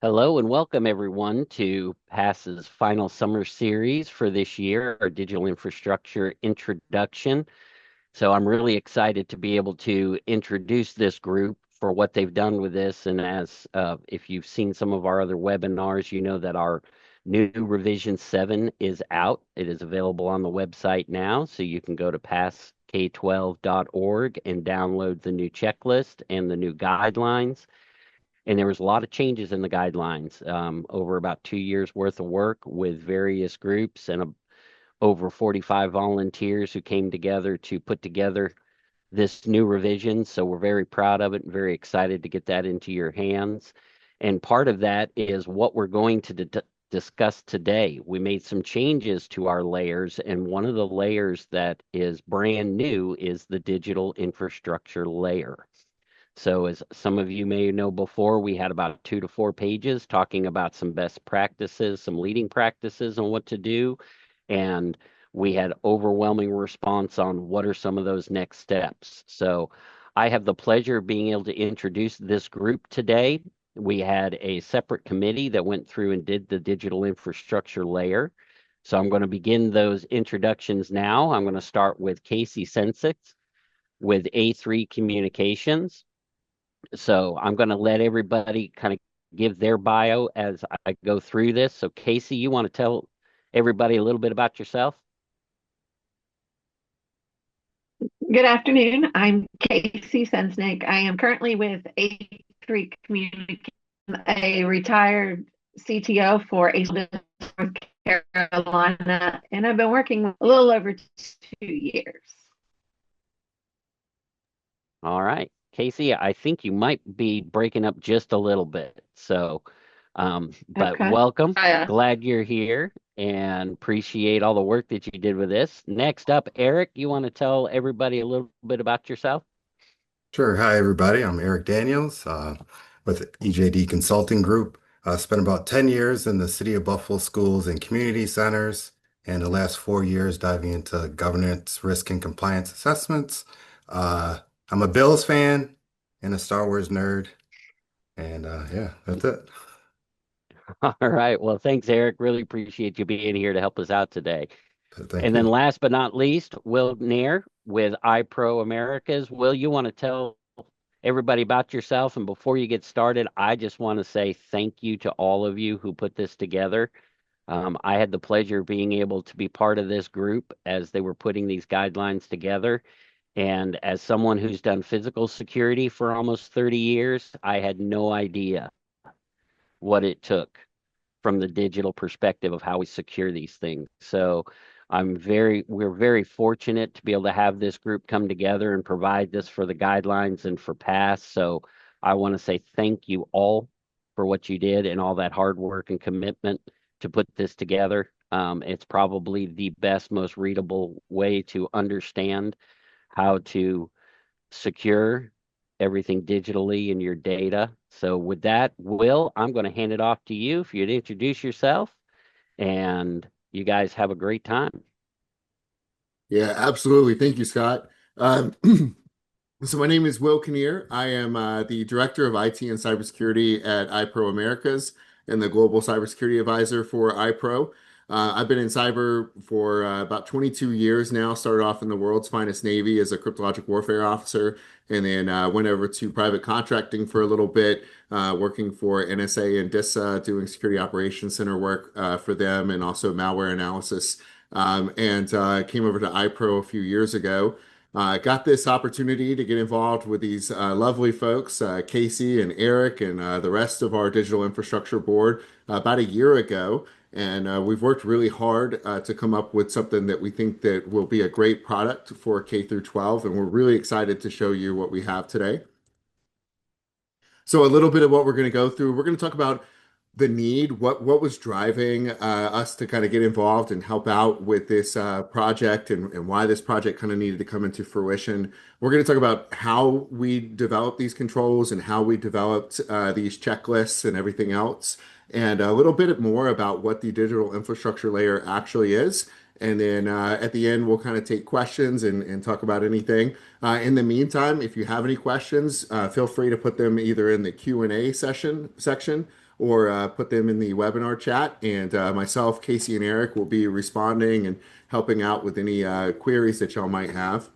Hello and welcome everyone to PASS's final summer series for this year, our digital infrastructure introduction. So I'm really excited to be able to introduce this group for what they've done with this. And as if you've seen some of our other webinars, you know that our new revision 7 is out. It is available on the website now. So you can go to passk12.org and download the new checklist and the new guidelines. And there was a lot of changes in the guidelines over about 2 years worth of work with various groups and over 45 volunteers who came together to put together this new revision. So we're very proud of it and very excited to get that into your hands. And part of that is what we're going to discuss today. We made some changes to our layers, and one of the layers that is brand new is the digital infrastructure layer. So, as some of you may know before, we had about 2 to 4 pages talking about some best practices, some leading practices on what to do. And we had overwhelming response on what are some of those next steps. So, I have the pleasure of being able to introduce this group today. We had a separate committee that went through and did the digital infrastructure layer. So, I'm going to begin those introductions now. I'm going to start with Casey Sensick with A3 Communications. So I'm going to let everybody kind of give their bio as I go through this. So Casey, you want to tell everybody a little bit about yourself? Good afternoon. I'm Casey Sensnick. I am currently with A3 Communications, a retired CTO for A North Carolina, and I've been working a little over 2 years. All right. Casey, I think you might be breaking up just a little bit. So, but Okay. welcome. Uh, Glad you're here and appreciate all the work that you did with this. Next up, Eric, you want to tell everybody a little bit about yourself? Sure. Hi, everybody. I'm Eric Daniels with EJD Consulting Group. Spent about 10 years in the City of Buffalo schools and community centers, and the last 4 years diving into governance, risk, and compliance assessments. Uh, I'm a Bills fan and a Star Wars nerd, and yeah, that's it. All right. Well, thanks, Eric. Really appreciate you being here to help us out today. Thank And then you. last but not least, Will Nair with iPro Americas. Will, you want to tell everybody about yourself? And before you get started, I just want to say thank you to all of you who put this together. I had the pleasure of being able to be part of this group as they were putting these guidelines together. And as someone who's done physical security for almost 30 years, I had no idea what it took from the digital perspective of how we secure these things. So we're very fortunate to be able to have this group come together and provide this for the guidelines and for PASS. So I want to say thank you all for what you did and all that hard work and commitment to put this together. It's probably the best, most readable way to understand how to secure everything digitally in your data. So with that, Will, I'm going to hand it off to you if you'd introduce yourself and you guys have a great time. Yeah, absolutely. Thank you, Scott. Um, so my name is Will Kinnear. I am the Director of IT and Cybersecurity at iPro Americas and the Global Cybersecurity Advisor for iPro. I've been in cyber for about 22 years now. Started off in the world's finest Navy as a cryptologic warfare officer, and then went over to private contracting for a little bit, working for NSA and DISA, doing security operations center work for them, and also malware analysis and came over to iPro a few years ago. Got this opportunity to get involved with these lovely folks, Casey and Eric, and the rest of our digital infrastructure board about a year ago. And we've worked really hard to come up with something that we think that will be a great product for K through 12. And we're really excited to show you what we have today. So a little bit of what we're going to go through. We're going to talk about the need, what was driving us to kind of get involved and help out with this project and why this project kind of needed to come into fruition. We're going to talk about how we developed these controls and how we developed these checklists and everything else, and a little bit more about what the digital infrastructure layer actually is. And then at the end, we'll kind of take questions and talk about anything. In the meantime, if you have any questions, feel free to put them either in the Q&A session section or put them in the webinar chat. And myself, Casey, and Eric will be responding and helping out with any queries that y'all might have.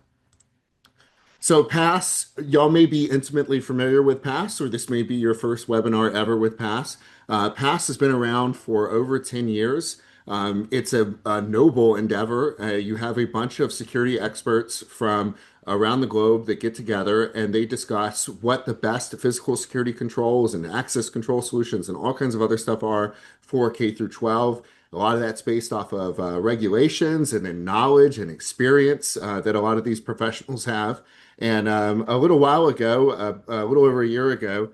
So PASS, y'all may be intimately familiar with PASS, or this may be your first webinar ever with PASS. PASS has been around for over 10 years. It's a noble endeavor. You have a bunch of security experts from around the globe that get together and they discuss what the best physical security controls and access control solutions and all kinds of other stuff are for K through 12. A lot of that's based off of regulations and then knowledge and experience that a lot of these professionals have. And a little while ago, a little over a year ago,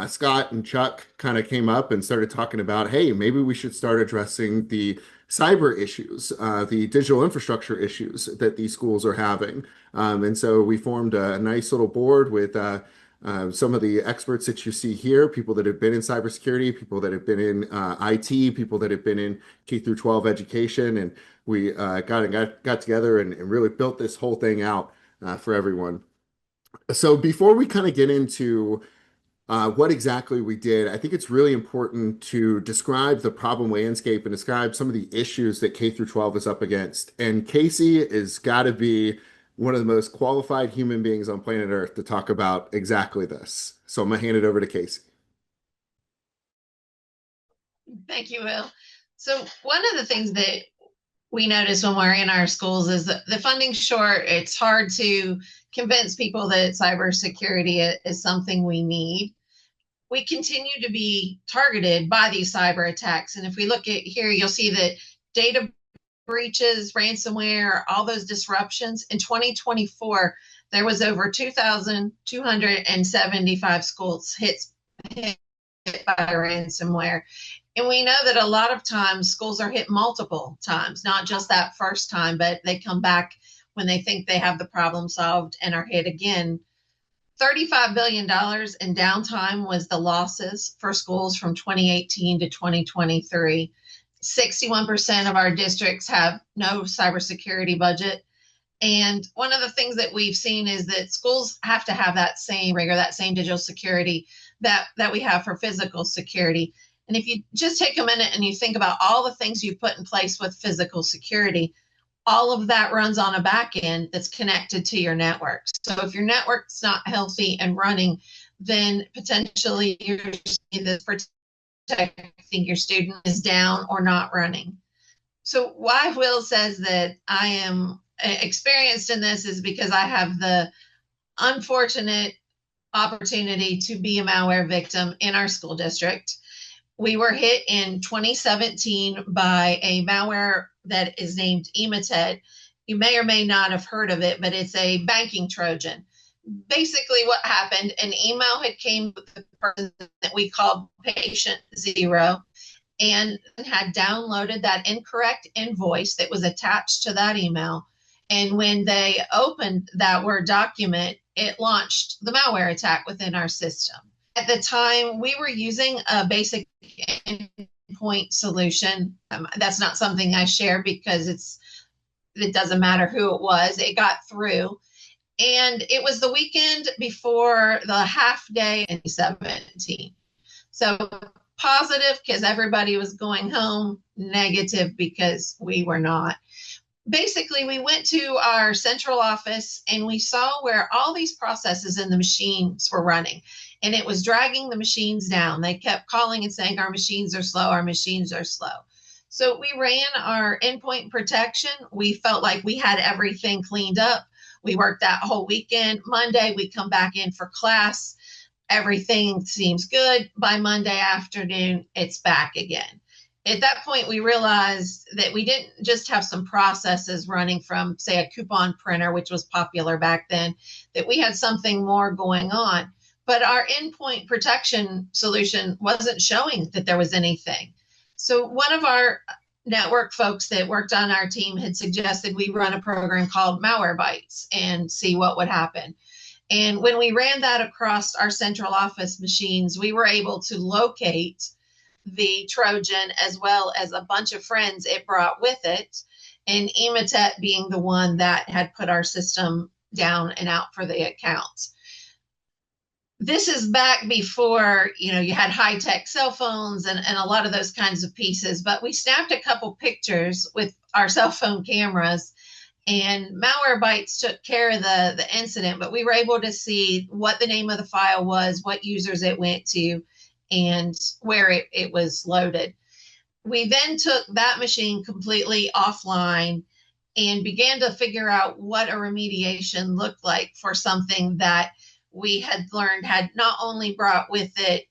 Scott and Chuck kind of came up and started talking about, hey, maybe we should start addressing the cyber issues, the digital infrastructure issues that these schools are having. And so we formed a nice little board with some of the experts that you see here, people that have been in cybersecurity, people that have been in IT, people that have been in K through 12 education. And we got together and really built this whole thing out for everyone. So before we kind of get into what exactly we did, I think it's really important to describe the problem landscape and describe some of the issues that K through 12 is up against. And Casey has got to be one of the most qualified human beings on planet Earth to talk about exactly this. So I'm going to hand it over to Casey. Thank you, Will. So one of the things that we notice when we're in our schools is that the funding's short. It's hard to convince people that cybersecurity is something we need. We continue to be targeted by these cyber attacks. And if we look at here, you'll see that data breaches, ransomware, all those disruptions. In 2024, there was over 2,275 schools hit by ransomware. And we know that a lot of times schools are hit multiple times, not just that first time, but they come back when they think they have the problem solved and are hit again. $35 billion in downtime was the losses for schools from 2018 to 2023. 61% of our districts have no cybersecurity budget. And one of the things that we've seen is that schools have to have that same rigor, that same digital security that we have for physical security. And if you just take a minute and you think about all the things you put in place with physical security, all of that runs on a back end that's connected to your network. So if your network's not healthy and running, then potentially you're protecting your student is down or not running. So why Will says that I am experienced in this is because I have the unfortunate opportunity to be a malware victim in our school district. We were hit in 2017 by a malware that is named Emotet. You may or may not have heard of it, but it's a banking Trojan. Basically what happened, an email had came with the person that we called patient zero and had downloaded that incorrect invoice that was attached to that email. And when they opened that Word document, it launched the malware attack within our system. At the time, we were using a basic endpoint solution. That's not something I share because it doesn't matter who it was. It got through. And it was the weekend before the half day in 2017. So positive because everybody was going home, negative because we were not. Basically, we went to our central office and we saw where all these processes in the machines were running. And it was dragging the machines down. They kept calling and saying, our machines are slow, our machines are slow. So we ran our endpoint protection. We felt like we had everything cleaned up. We worked that whole weekend. Monday, we come back in for class. Everything seems good. By Monday afternoon, it's back again. At that point, we realized that we didn't just have some processes running from, say, a coupon printer, which was popular back then, that we had something more going on. But our endpoint protection solution wasn't showing that there was anything. So one of our network folks that worked on our team had suggested we run a program called Malware Bytes and see what would happen. And when we ran that across our central office machines, we were able to locate the Trojan as well as a bunch of friends it brought with it, and Emotet being the one that had put our system down and out for the accounts. this is back before, you had high-tech cell phones and a lot of those kinds of pieces, but we snapped a couple pictures with our cell phone cameras, and Malwarebytes took care of the incident, but we were able to see what the name of the file was, what users it went to, and where it was loaded. We then took that machine completely offline and began to figure out what a remediation looked like for something that we had learned had not only brought with it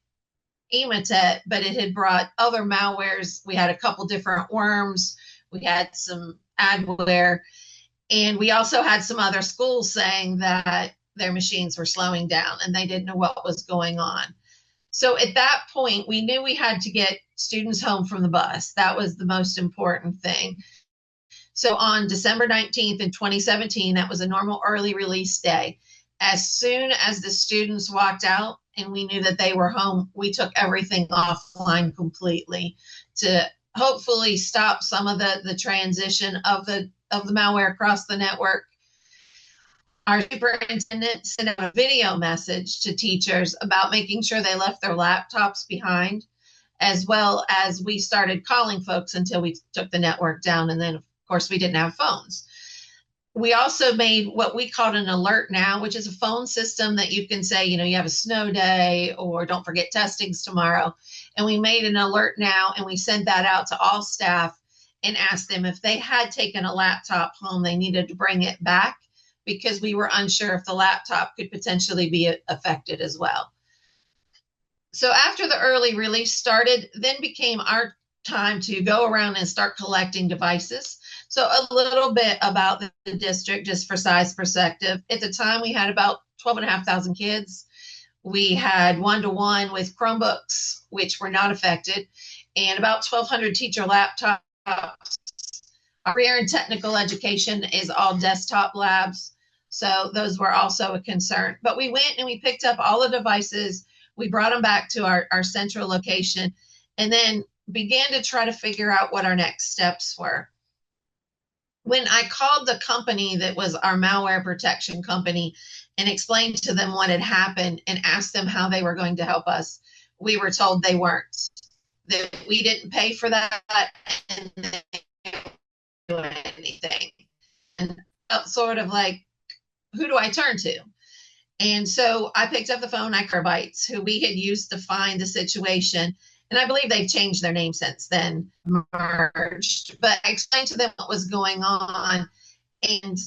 Emotet, but it had brought other malwares. We had a couple different worms. We had some adware. And we also had some other schools saying that their machines were slowing down and they didn't know what was going on. So at that point, we knew we had to get students home from the bus. That was the most important thing. So on December 19th in 2017, that was a normal early release day. As soon as the students walked out and we knew that they were home, we took everything offline completely to hopefully stop some of the transition of the malware across the network. Our superintendent sent out a video message to teachers about making sure they left their laptops behind, as well as we started calling folks until we took the network down. And then, of course, we didn't have phones. We also made what we called an alert now, which is a phone system that you can say, you have a snow day or don't forget testings tomorrow. And we made an alert now and we sent that out to all staff and asked them if they had taken a laptop home, they needed to bring it back because we were unsure if the laptop could potentially be affected as well. So after the early release started, then became our time to go around and start collecting devices. So a little bit about the district, just for size perspective. At the time, we had about 12,500 kids. We had one-to-one with Chromebooks, which were not affected, and about 1,200 teacher laptops. Our career and technical education is all desktop labs, so those were also a concern. But we went and we picked up all the devices. We brought them back to our central location and then began to try to figure out what our next steps were. When I called the company that was our malware protection company and explained to them what had happened and asked them how they were going to help us, we were told they weren't, that we didn't pay for that and they weren't doing anything. And I felt sort of like, who do I turn to? And so I picked up the phone, Bytes, who we had used to find the situation. And I believe they've changed their name since then, merged. But I explained to them what was going on. And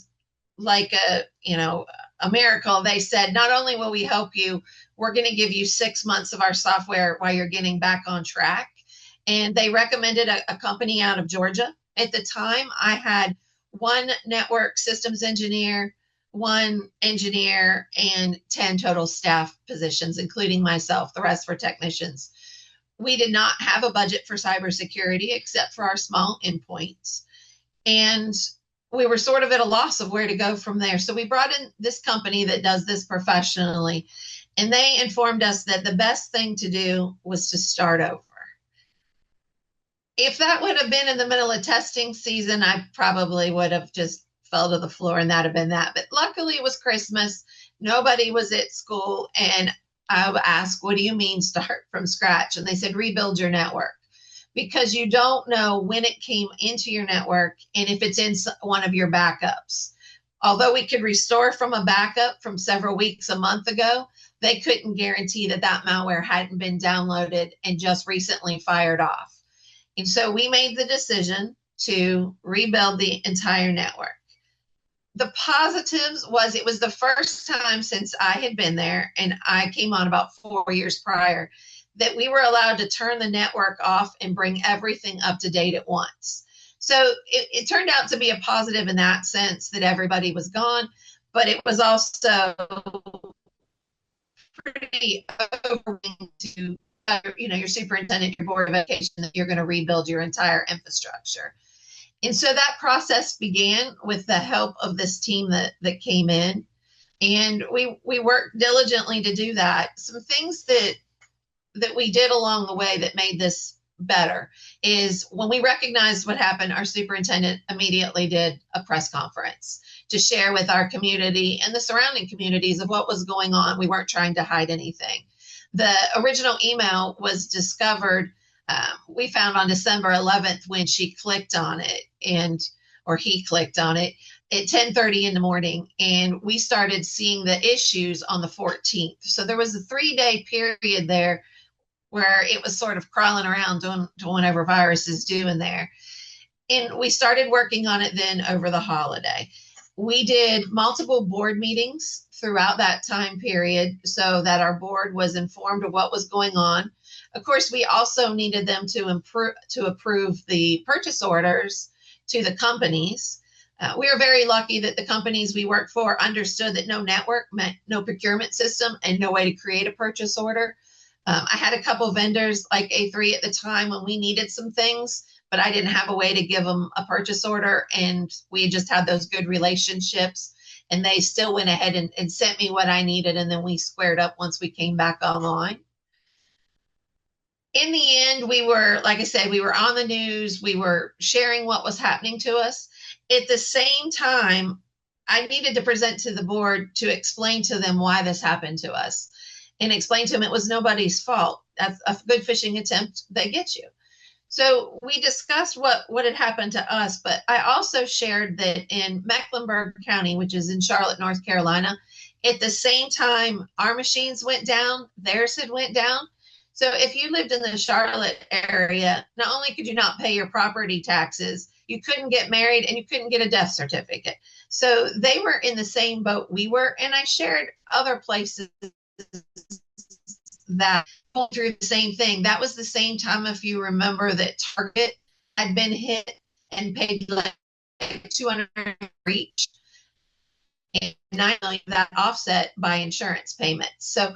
like a miracle, they said, not only will we help you, we're going to give you 6 months of our software while you're getting back on track. And they recommended a company out of Georgia. At the time, I had one network systems engineer, one engineer, and 10 total staff positions, including myself. The rest were technicians. We did not have a budget for cybersecurity except for our small endpoints. And we were sort of at a loss of where to go from there. So we brought in this company that does this professionally, and they informed us that the best thing to do was to start over. If that would have been in the middle of testing season, I probably would have just fell to the floor and that'd have been that. But luckily it was Christmas. Nobody was at school. And I asked, what do you mean start from scratch? And they said, rebuild your network, because you don't know when it came into your network and if it's in one of your backups. Although we could restore from a backup from several weeks, a month ago, they couldn't guarantee that that malware hadn't been downloaded and just recently fired off. And so we made the decision to rebuild the entire network. The positives was it was the first time since I had been there, and I came on about 4 years prior, that we were allowed to turn the network off and bring everything up to date at once. So it turned out to be a positive in that sense that everybody was gone, but it was also pretty overwhelming to your superintendent, your board of education, that you're going to rebuild your entire infrastructure. And so that process began with the help of this team that came in, and we worked diligently to do that. Some things that we did along the way that made this better is when we recognized what happened, our superintendent immediately did a press conference to share with our community and the surrounding communities of what was going on. We weren't trying to hide anything. The original email was discovered, we found on December 11th when she clicked on it, or he clicked on it at 10:30 in the morning, and we started seeing the issues on the 14th. So there was a 3-day period there where it was sort of crawling around doing whatever viruses do in there. And we started working on it then over the holiday. We did multiple board meetings throughout that time period so that our board was informed of what was going on. Of course, we also needed them to approve the purchase orders to the companies. We were very lucky that the companies we worked for understood that no network meant no procurement system and no way to create a purchase order. I had a couple vendors like A3 at the time when we needed some things, but I didn't have a way to give them a purchase order, and we just had those good relationships, and they still went ahead and sent me what I needed, and then we squared up once we came back online. In the end, we were, like I said, we were on the news, we were sharing what was happening to us. At the same time, I needed to present to the board to explain to them why this happened to us and explain to them it was nobody's fault. That's a good phishing attempt, they get you. So we discussed what had happened to us, but I also shared that in Mecklenburg County, which is in Charlotte, North Carolina, at the same time our machines went down, theirs had went down. So if you lived in the Charlotte area, not only could you not pay your property taxes, you couldn't get married and you couldn't get a death certificate. So they were in the same boat we were, and I shared other places that went through the same thing. That was the same time, if you remember, that Target had been hit and paid like $200 each, and $9 million that offset by insurance payments. So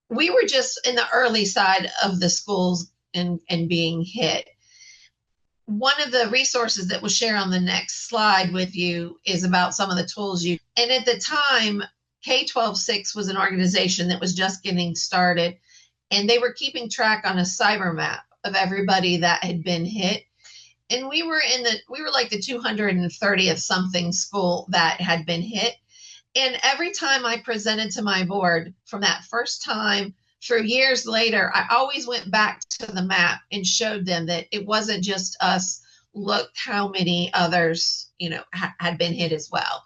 we were just in the early side of the schools and being hit. One of the resources that we'll share on the next slide with you is about some of the tools and at the time, K-12-6 was an organization that was just getting started, and they were keeping track on a cyber map of everybody that had been hit. And we were like the 230th something school that had been hit. And every time I presented to my board from that first time through years later, I always went back to the map and showed them that it wasn't just us. Look how many others, had been hit as well.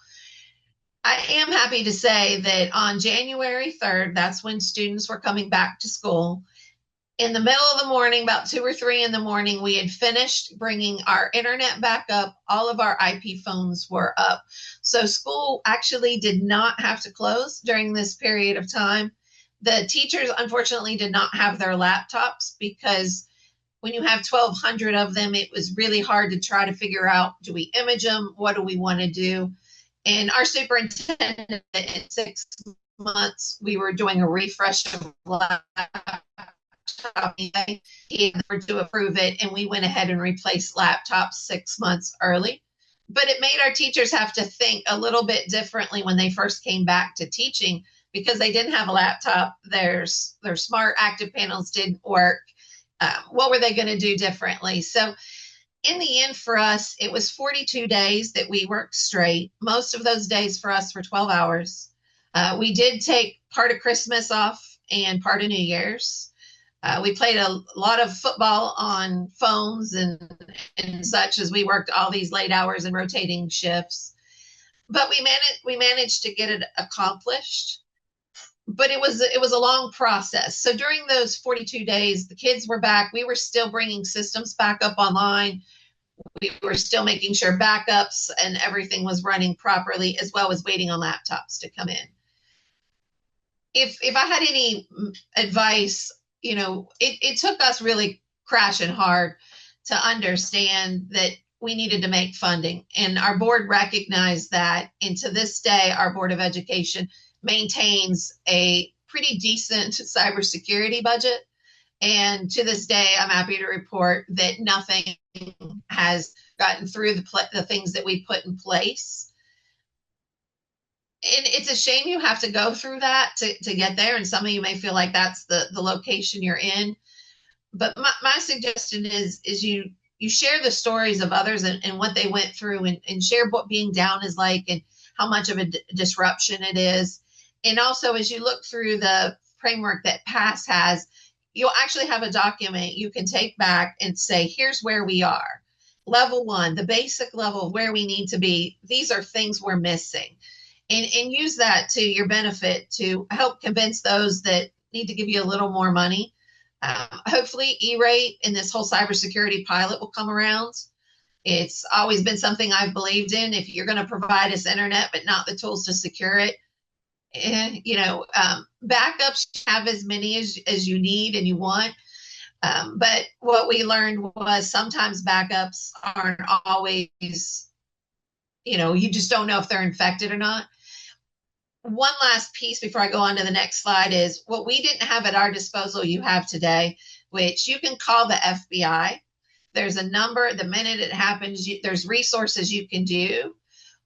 I am happy to say that on January 3rd, that's when students were coming back to school. In the middle of the morning, about 2 or 3 in the morning, we had finished bringing our internet back up. All of our IP phones were up. So school actually did not have to close during this period of time. The teachers, unfortunately, did not have their laptops because when you have 1,200 of them, it was really hard to try to figure out, do we image them? What do we want to do? And our superintendent, in 6 months, we were doing a refresh of laptops. He agreed to approve it, and we went ahead and replaced laptops 6 months early. But it made our teachers have to think a little bit differently when they first came back to teaching because they didn't have a laptop. Their smart active panels didn't work. What were they going to do differently? So in the end, for us, it was 42 days that we worked straight. Most of those days for us were 12 hours. We did take part of Christmas off and part of New Year's. We played a lot of football on phones and such as we worked all these late hours and rotating shifts. But we managed to get it accomplished. But it was a long process. So during those 42 days, the kids were back. We were still bringing systems back up online. We were still making sure backups and everything was running properly, as well as waiting on laptops to come in. If I had any advice, it took us really crashing hard to understand that we needed to make funding. And our board recognized that. And to this day, our Board of Education maintains a pretty decent cybersecurity budget. And to this day, I'm happy to report that nothing has gotten through the things that we put in place. And it's a shame you have to go through that to get there. And some of you may feel like that's the location you're in. But my suggestion is you share the stories of others and what they went through and share what being down is like and how much of a disruption it is. And also, as you look through the framework that PASS has, you'll actually have a document you can take back and say, here's where we are. Level 1, the basic level of where we need to be. These are things we're missing. And use that to your benefit to help convince those that need to give you a little more money. Hopefully, E-rate and this whole cybersecurity pilot will come around. It's always been something I've believed in. If you're going to provide us internet, but not the tools to secure it, backups have as many as you need and you want. But what we learned was sometimes backups aren't always, you just don't know if they're infected or not. One last piece before I go on to the next slide is what we didn't have at our disposal, you have today, which you can call the FBI. There's a number, the minute it happens, there's resources you can do.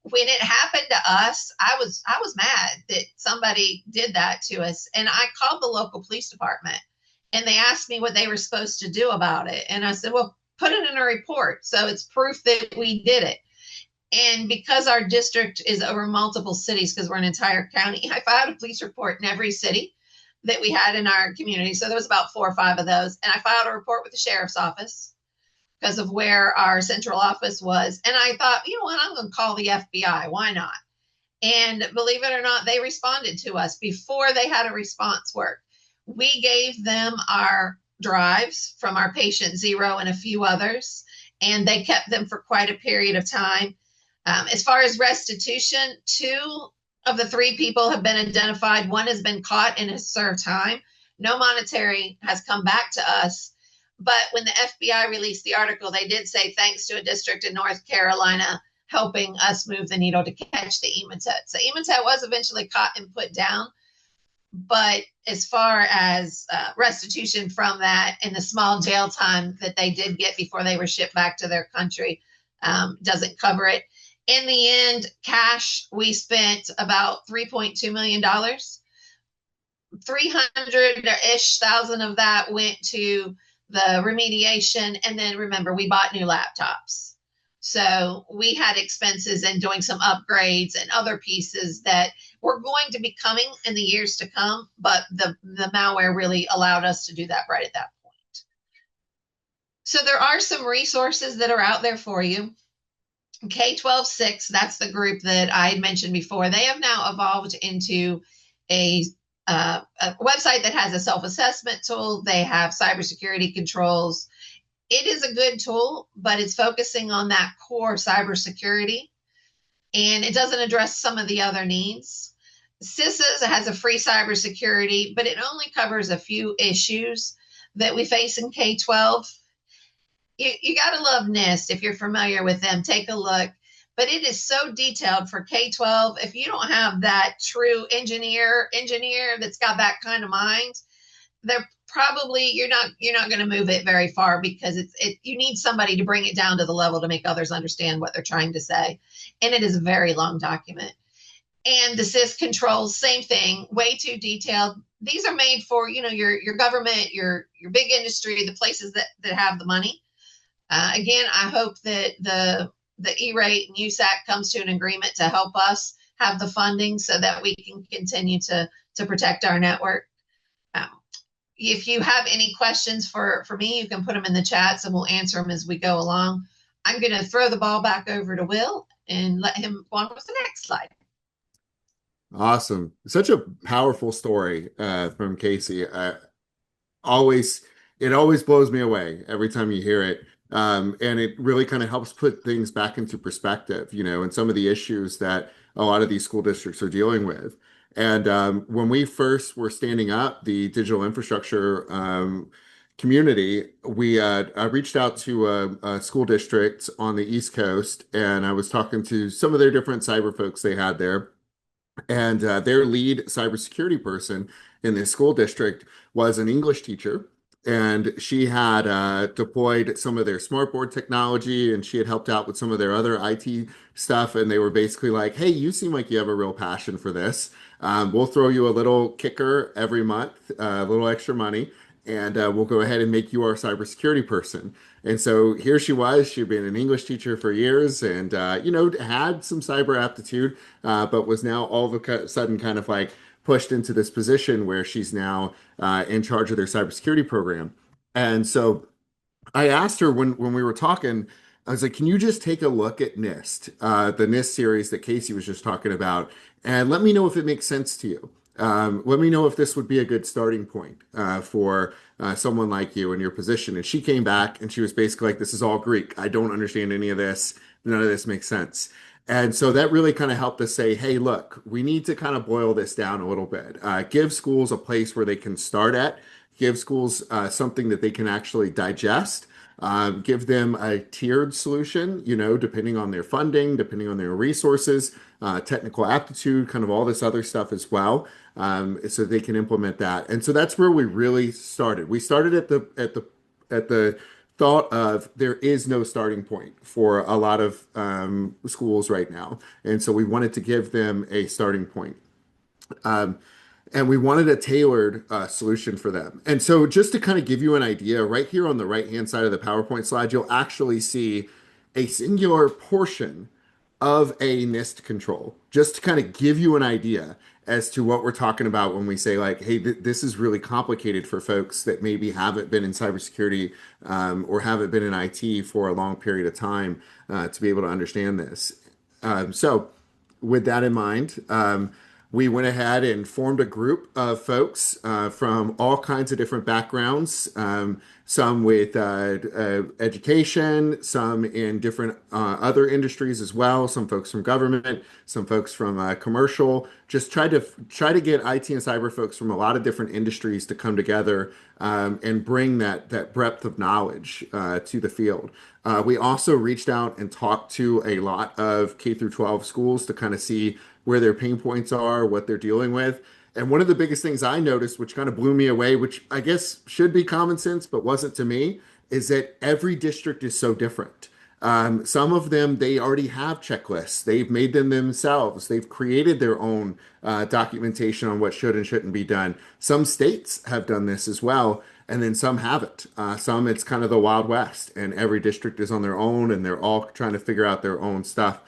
When it happened to us, I was mad that somebody did that to us. And I called the local police department and they asked me what they were supposed to do about it. And I said, well, put it in a report. So it's proof that we did it. And because our district is over multiple cities, because we're an entire county, I filed a police report in every city that we had in our community. So there was about 4 or 5 of those. And I filed a report with the sheriff's office because of where our central office was. And I thought, you know what, I'm going to call the FBI. Why not? And believe it or not, they responded to us before they had a response work. We gave them our drives from our patient zero and a few others, and they kept them for quite a period of time. As far as restitution, 2 of the 3 people have been identified. 1 has been caught and has served time. No monetary has come back to us. But when the FBI released the article, they did say thanks to a district in North Carolina helping us move the needle to catch the Emotet. So Emotet was eventually caught and put down. But as far as restitution from that and the small jail time that they did get before they were shipped back to their country doesn't cover it. In the end, cash, we spent about $3.2 million. 300-ish thousand of that went to the remediation. And then remember, we bought new laptops. So we had expenses in doing some upgrades and other pieces that were going to be coming in the years to come. But the malware really allowed us to do that right at that point. So there are some resources that are out there for you. K-12-6, that's the group that I had mentioned before. They have now evolved into a website that has a self-assessment tool. They have cybersecurity controls. It is a good tool, but it's focusing on that core cybersecurity, and it doesn't address some of the other needs. CISAs has a free cybersecurity, but it only covers a few issues that we face in K-12. You got to love NIST if you're familiar with them. Take a look. But it is so detailed for K-12. If you don't have that true engineer that's got that kind of mind, they're probably you're not going to move it very far because you need somebody to bring it down to the level to make others understand what they're trying to say. And it is a very long document. And the CIS controls, same thing, way too detailed. These are made for your government, your big industry, the places that have the money. Again, I hope that the E-rate and USAC comes to an agreement to help us have the funding so that we can continue to protect our network. If you have any questions for me, you can put them in the chats and we'll answer them as we go along. I'm going to throw the ball back over to Will and let him go on with the next slide. Awesome. Such a powerful story from Casey. It always blows me away every time you hear it. And it really kind of helps put things back into perspective, and some of the issues that a lot of these school districts are dealing with. And when we first were standing up the digital infrastructure community, I reached out to a school district on the East Coast, and I was talking to some of their different cyber folks they had there. And their lead cybersecurity person in this school district was an English teacher. And she had deployed some of their smartboard technology, and she had helped out with some of their other IT stuff. And they were basically like, hey, you seem like you have a real passion for this. We'll throw you a little kicker every month, a little extra money. and we'll go ahead and make you our cybersecurity person. And so here she was. She'd been an English teacher for years and, had some cyber aptitude, but was now all of a sudden kind of like pushed into this position where she's now in charge of their cybersecurity program. And so I asked her when we were talking, I was like, can you just take a look at NIST, the NIST series that Casey was just talking about, and let me know if it makes sense to you. Let me know if this would be a good starting point for someone like you in your position. And she came back and she was basically like, this is all Greek. I don't understand any of this. None of this makes sense. And so that really kind of helped us say, hey, look, we need to kind of boil this down a little bit. Give schools a place where they can start at, give schools something that they can actually digest. Give them a tiered solution, depending on their funding, depending on their resources, technical aptitude, kind of all this other stuff as well, so they can implement that. And so that's where we really started. We started at the thought of there is no starting point for a lot of schools right now, and so we wanted to give them a starting point. Um, and we wanted a tailored solution for them. And so, just to kind of give you an idea, right here on the right hand side of the PowerPoint slide, you'll actually see a singular portion of a NIST control, just to kind of give you an idea as to what we're talking about when we say, like, hey, this is really complicated for folks that maybe haven't been in cybersecurity or haven't been in IT for a long period of time to be able to understand this. So, with that in mind, we went ahead and formed a group of folks from all kinds of different backgrounds, some with education, some in different other industries as well, some folks from government, some folks from commercial. Just try to get IT and cyber folks from a lot of different industries to come together and bring that breadth of knowledge to the field. We also reached out and talked to a lot of K through 12 schools to kind of see where their pain points are, what they're dealing with. And one of the biggest things I noticed, which kind of blew me away, which I guess should be common sense, but wasn't to me, is that every district is so different. Some of them, they already have checklists. They've made them themselves. They've created their own documentation on what should and shouldn't be done. Some states have done this as well, and then some haven't. Some, it's kind of the Wild West, and every district is on their own, and they're all trying to figure out their own stuff.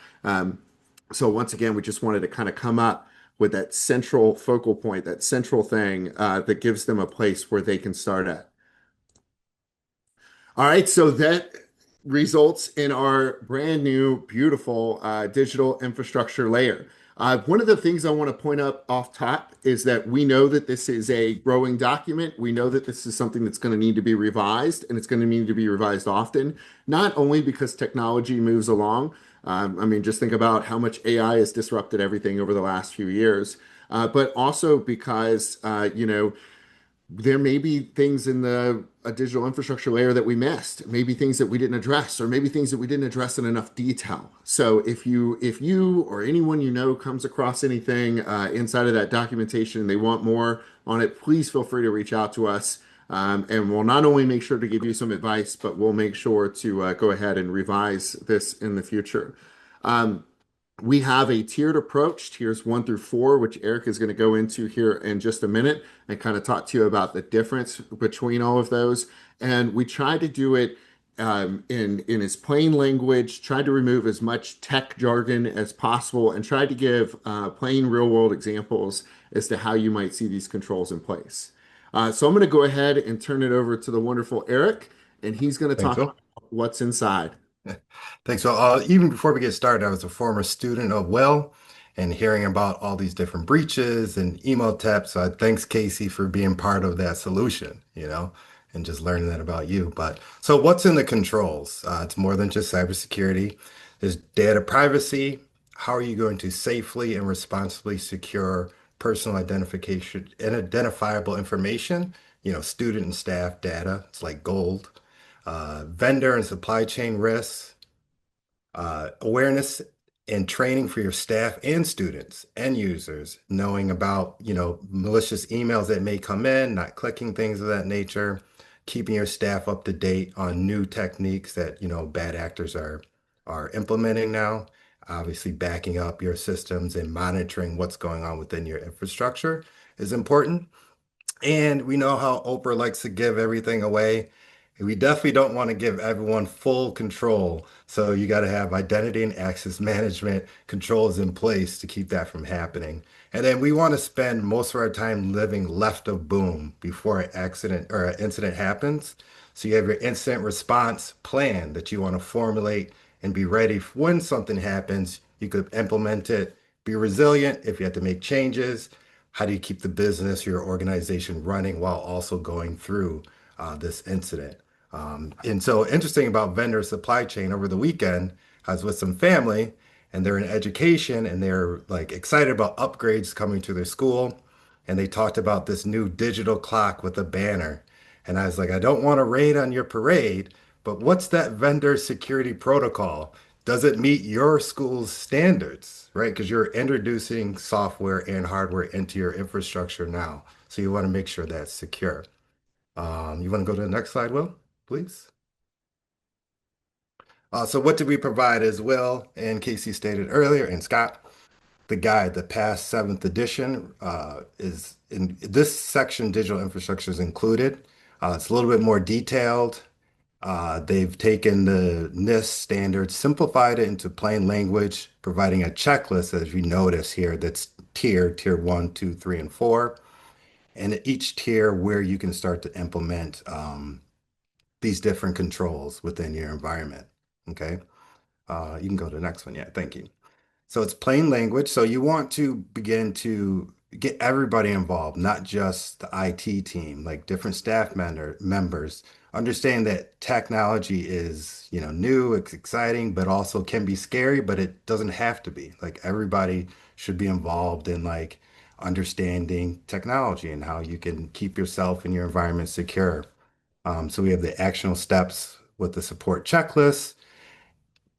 So once again, we just wanted to kind of come up with that central focal point, that central thing that gives them a place where they can start at. All right, so that results in our brand new, beautiful digital infrastructure layer. One of the things I want to point up off top is that we know that this is a growing document. We know that this is something that's going to need to be revised, and it's going to need to be revised often, not only because technology moves along. Just think about how much AI has disrupted everything over the last few years, but also because, there may be things in the a digital infrastructure layer that we missed, maybe things that we didn't address, or maybe things that we didn't address in enough detail. So if you or anyone you know comes across anything inside of that documentation and they want more on it, please feel free to reach out to us. And we'll not only make sure to give you some advice, but we'll make sure to go ahead and revise this in the future. We have a tiered approach, tiers 1 through 4, which Eric is going to go into here in just a minute and kind of talk to you about the difference between all of those. And we try to do it in as plain language, try to remove as much tech jargon as possible, and try to give plain real world examples as to how you might see these controls in place. So I'm going to go ahead and turn it over to the wonderful Eric, and he's going to Thanks, talk Phil. about what's inside. Thanks. So, even before we get started, I was a former student of Will and hearing about all these different breaches and email taps. Thanks, Casey, for being part of that solution, and just learning that about you. But so what's in the controls? It's more than just cybersecurity. There's data privacy. How are you going to safely and responsibly secure personal identification and identifiable information? Student and staff data. It's like gold. Vendor and supply chain risks, awareness and training for your staff and students and users, knowing about, malicious emails that may come in, not clicking, things of that nature, keeping your staff up to date on new techniques that, bad actors are implementing now, obviously backing up your systems and monitoring what's going on within your infrastructure is important. And we know how Oprah likes to give everything away. We definitely don't want to give everyone full control. So you got to have identity and access management controls in place to keep that from happening. And then we want to spend most of our time living left of boom before an accident or an incident happens. So you have your incident response plan that you want to formulate and be ready when something happens. You could implement it, be resilient if you have to make changes. How do you keep the business, your organization running while also going through this incident? And so interesting about vendor supply chain over the weekend, I was with some family and they're in education and they're like excited about upgrades coming to their school. And they talked about this new digital clock with a banner. And I was like, I don't want to raid on your parade, but what's that vendor security protocol? Does it meet your school's standards, right? Because you're introducing software and hardware into your infrastructure now. So you want to make sure that's secure. You want to go to the next slide, Will, please? So what did we provide as Will and Casey stated earlier, and Scott? The guide, the past seventh edition, is in this section, digital infrastructure is included. It's a little bit more detailed. They've taken the NIST standards, simplified it into plain language, providing a checklist, as you notice here, that's tier one, two, three, and four. And at each tier where you can start to implement these different controls within your environment. Okay. You can go to the next one. Yeah, thank you. So it's plain language. So you want to begin to get everybody involved, not just the IT team, like different members. Understand that technology is, new, it's exciting, but also can be scary, but it doesn't have to be. Like everybody should be involved in like understanding technology and how you can keep yourself and your environment secure. So we have the actionable steps with the support checklist.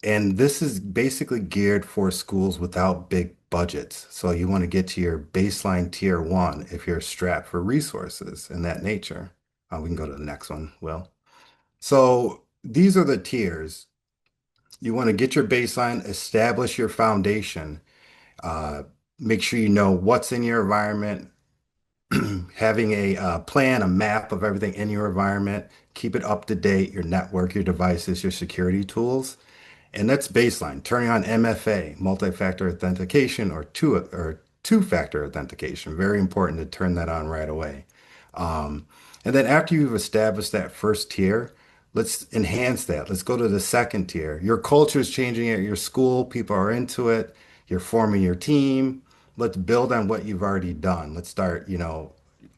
And this is basically geared for schools without big budgets. So you want to get to your baseline tier one if you're strapped for resources in that nature. We can go to the next one, Will. So these are the tiers. You want to get your baseline, establish your foundation, uh, make sure you know what's in your environment, having a plan, a map of everything in your environment, keep it up to date, your network, your devices, your security tools. And that's baseline. Turning on MFA, multi-factor authentication, or two-factor authentication. Very important to turn that on right away. Um, and then after you've established that first tier, let's enhance that. Let's go to the second tier. Your culture is changing at your school. People are into it. You're forming your team. Let's build on what you've already done. Let's start,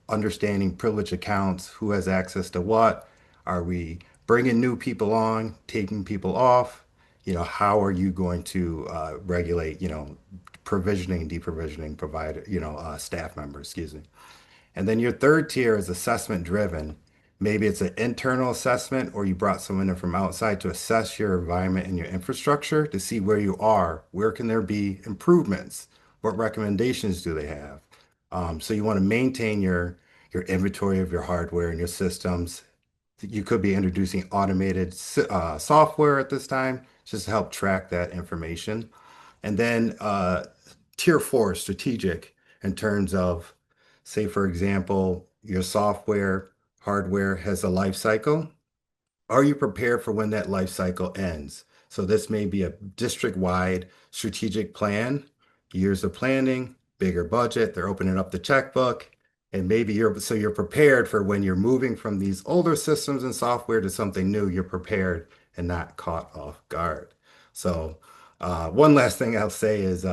understanding privilege accounts, who has access to what. Are we bringing new people on, taking people off? How are you going to regulate, provisioning, deprovisioning provider, staff members, excuse me. And then your third tier is assessment driven. Maybe it's an internal assessment or you brought someone in from outside to assess your environment and your infrastructure to see where you are. Where can there be improvements? What recommendations do they have? So you want to maintain your inventory of your hardware and your systems. You could be introducing automated software at this time just to help track that information. And then tier four, strategic, in terms of, say, for example, your software, hardware has a life cycle. Are you prepared for when that life cycle ends? So this may be a district-wide strategic plan, years of planning, bigger budget. They're opening up the checkbook, and maybe you're prepared for when you're moving from these older systems and software to something new. You're prepared and not caught off guard. So one last thing I'll say is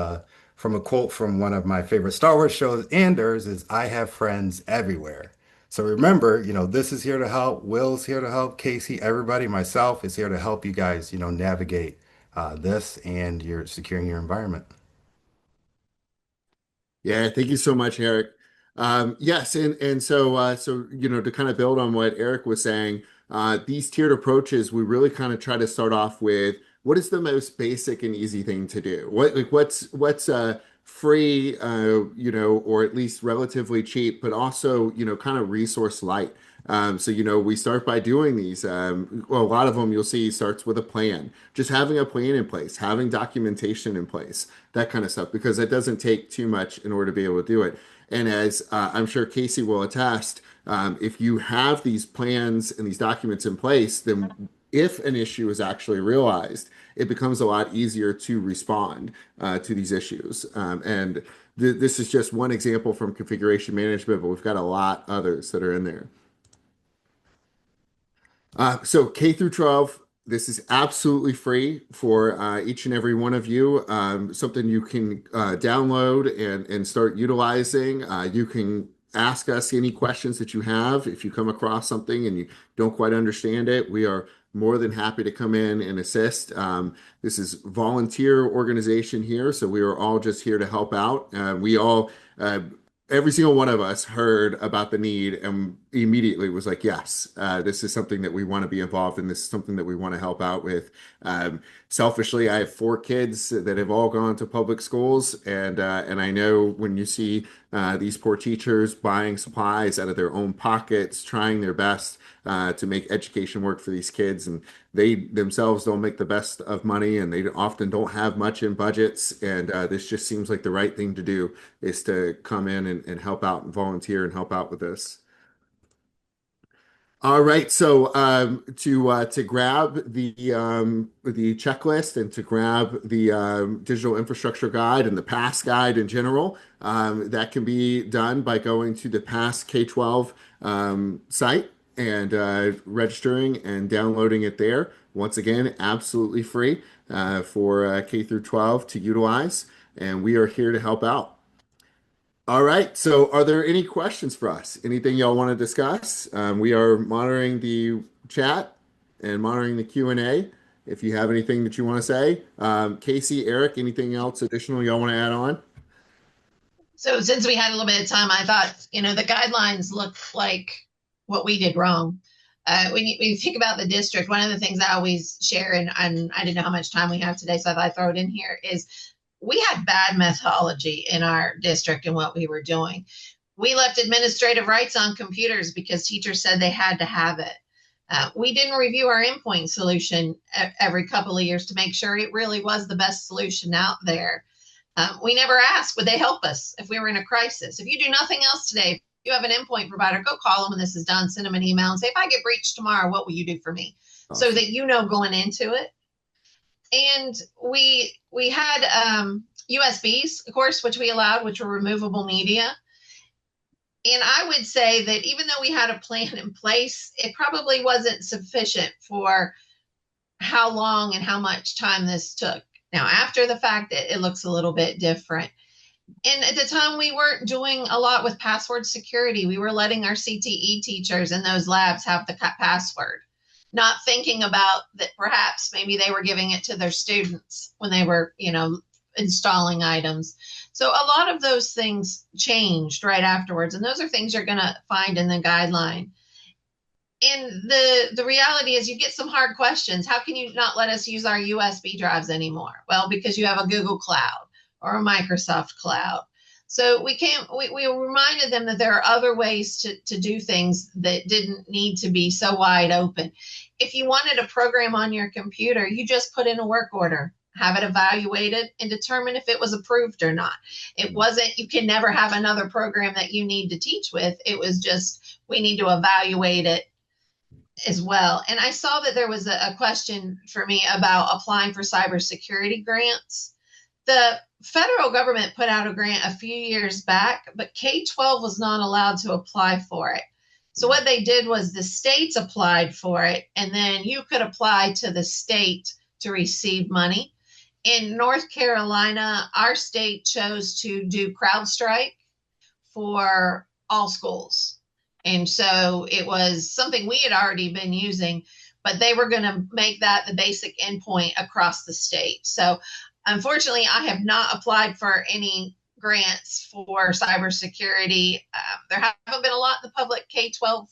from a quote from one of my favorite Star Wars shows, Anders, is I have friends everywhere. So remember, this is here to help. Will's here to help. Casey, everybody, myself is here to help you guys, navigate this and you're securing your environment. Yeah, thank you so much, Eric. Yes, and so to kind of build on what Eric was saying, these tiered approaches, we really kind of try to start off with what is the most basic and easy thing to do? What's free, or at least relatively cheap, but also kind of resource light. So we start by doing these. Well, a lot of them you'll see starts with a plan, just having a plan in place, having documentation in place, that kind of stuff, because it doesn't take too much in order to be able to do it. And as I'm sure Casey will attest, if you have these plans and these documents in place, then if an issue is actually realized, it becomes a lot easier to respond to these issues. And this is just one example from configuration management, but we've got a lot others that are in there. So K through 12, this is absolutely free for each and every one of you. Something you can download and start utilizing. You can ask us any questions that you have. If you come across something and you don't quite understand it, we are more than happy to come in and assist. This is volunteer organization here, so we are all just here to help out. We all every single one of us heard about the need and immediately was like, yes, this is something that we want to be involved in. This is something that we want to help out with. Selfishly, I have 4 kids that have all gone to public schools, and I know when you see these poor teachers buying supplies out of their own pockets, trying their best to make education work for these kids, and they themselves don't make the best of money, and they often don't have much in budgets, and this just seems like the right thing to do is to come in and help out and volunteer and help out with this. All right, so to grab the checklist and to grab the digital infrastructure guide and the PASS guide in general, that can be done by going to the PASS K-12 site and registering and downloading it there. Once again, absolutely free for K through 12 to utilize, and we are here to help out. All right. So are there any questions for us? Anything y'all want to discuss? We are monitoring the chat and monitoring the Q&A. If you have anything that you want to say, Casey, Eric, anything else additional y'all want to add on? So since we had a little bit of time, I thought, the guidelines look like what we did wrong. When you think about the district, one of the things I always share, and I didn't know how much time we have today, so I thought I'd throw it in here, is we had bad methodology in our district and what we were doing. We left administrative rights on computers because teachers said they had to have it. We didn't review our endpoint solution every couple of years to make sure it really was the best solution out there. We never asked, would they help us if we were in a crisis? If you do nothing else today, if you have an endpoint provider, go call them when this is done, send them an email and say, if I get breached tomorrow, what will you do for me? Awesome. So that going into it. And we had USBs, of course, which we allowed, which were removable media. And I would say that even though we had a plan in place, it probably wasn't sufficient for how long and how much time this took. Now, after the fact, it looks a little bit different. And at the time, we weren't doing a lot with password security. We were letting our CTE teachers in those labs have the password, not thinking about that perhaps maybe they were giving it to their students when they were, installing items. So a lot of those things changed right afterwards. And those are things you're going to find in the guideline. And the reality is you get some hard questions. How can you not let us use our USB drives anymore? Well, because you have a Google Cloud or a Microsoft Cloud. So we reminded them that there are other ways to do things that didn't need to be so wide open. If you wanted a program on your computer, you just put in a work order, have it evaluated, and determine if it was approved or not. It wasn't, you can never have another program that you need to teach with. It was just, we need to evaluate it as well. And I saw that there was a question for me about applying for cybersecurity grants. The federal government put out a grant a few years back, but K-12 was not allowed to apply for it. So what they did was the states applied for it, and then you could apply to the state to receive money. In North Carolina, our state chose to do CrowdStrike for all schools. And so it was something we had already been using, but they were going to make that the basic endpoint across the state. So unfortunately, I have not applied for any grants for cybersecurity. There haven't been a lot in the public K-12